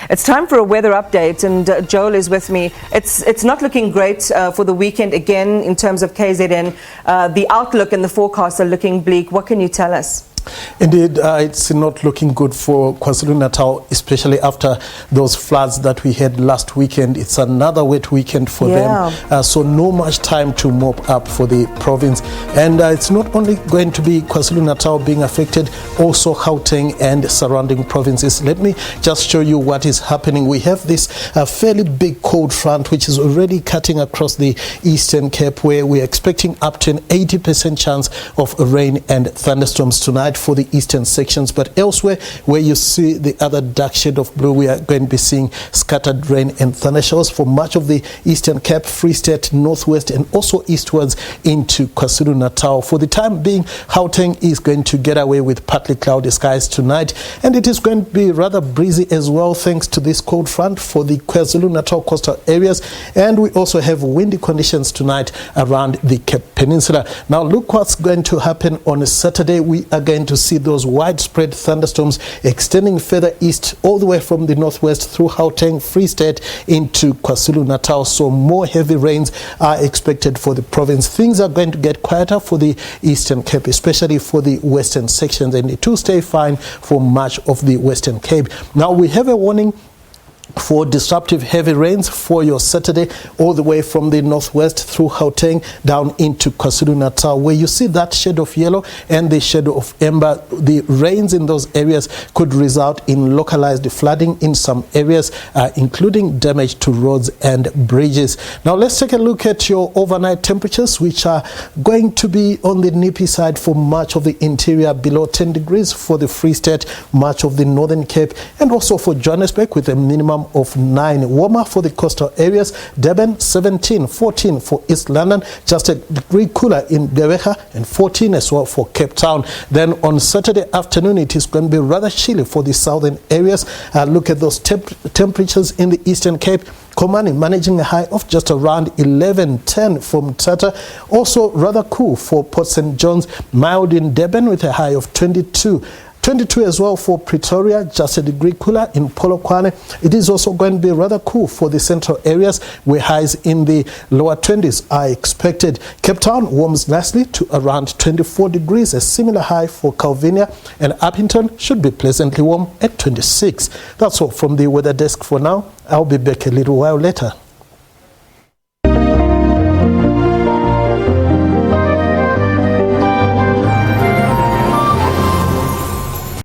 It's time for a weather update, and Joel is with me. It's not looking great for the weekend again in terms of KZN. The outlook and the forecasts are looking bleak. What can you tell us? Indeed, it's not looking good for KwaZulu-Natal, especially after those floods that we had last weekend. It's another wet weekend for them, so no much time to mop up for the province. And it's not only going to be KwaZulu-Natal being affected, also Gauteng and surrounding provinces. Let me just show you what is happening. We have this fairly big cold front which is already cutting across the Eastern Cape, where we're expecting up to an 80% chance of rain and thunderstorms tonight for the eastern sections. But elsewhere, where you see the other dark shade of blue, we are going to be seeing scattered rain and thundershowers for much of the Eastern Cape, Free State, Northwest, and also eastwards into KwaZulu-Natal. For the time being, Gauteng is going to get away with partly cloudy skies tonight, and it is going to be rather breezy as well thanks to this cold front for the KwaZulu-Natal coastal areas. And we also have windy conditions tonight around the Cape Peninsula. Now look what's going to happen on a Saturday. We are going to see those widespread thunderstorms extending further east all the way from the northwest through Gauteng, Free State into KwaZulu-Natal. So more heavy rains are expected for the province. Things are going to get quieter for the Eastern Cape, especially for the western sections, and it will stay fine for much of the Western Cape. Now we have a warning for disruptive heavy rains for your Saturday, all the way from the northwest through Gauteng down into KwaZulu-Natal. Where you see that shade of yellow and the shade of amber, the rains in those areas could result in localized flooding in some areas, including damage to roads and bridges. Now let's take a look at your overnight temperatures, which are going to be on the nippy side for much of the interior, below 10 degrees for the Free State, much of the Northern Cape, and also for Johannesburg with a minimum of 9. Warmer for the coastal areas, Durban 17, 14 for East London, just a degree cooler in Gqeberha, and 14 as well for Cape Town. Then on Saturday afternoon, it is going to be rather chilly for the southern areas. Look at those temperatures in the Eastern Cape. Komani managing a high of just around 11, 10 for Mthatha. Also rather cool for Port St. John's, mild in Durban with a high of 22. 22 as well for Pretoria, just a degree cooler in Polokwane. It is also going to be rather cool for the central areas, where highs in the lower 20s are expected. Cape Town warms nicely to around 24 degrees, a similar high for Calvinia, and Appington should be pleasantly warm at 26. That's all from the weather desk for now. I'll be back a little while later.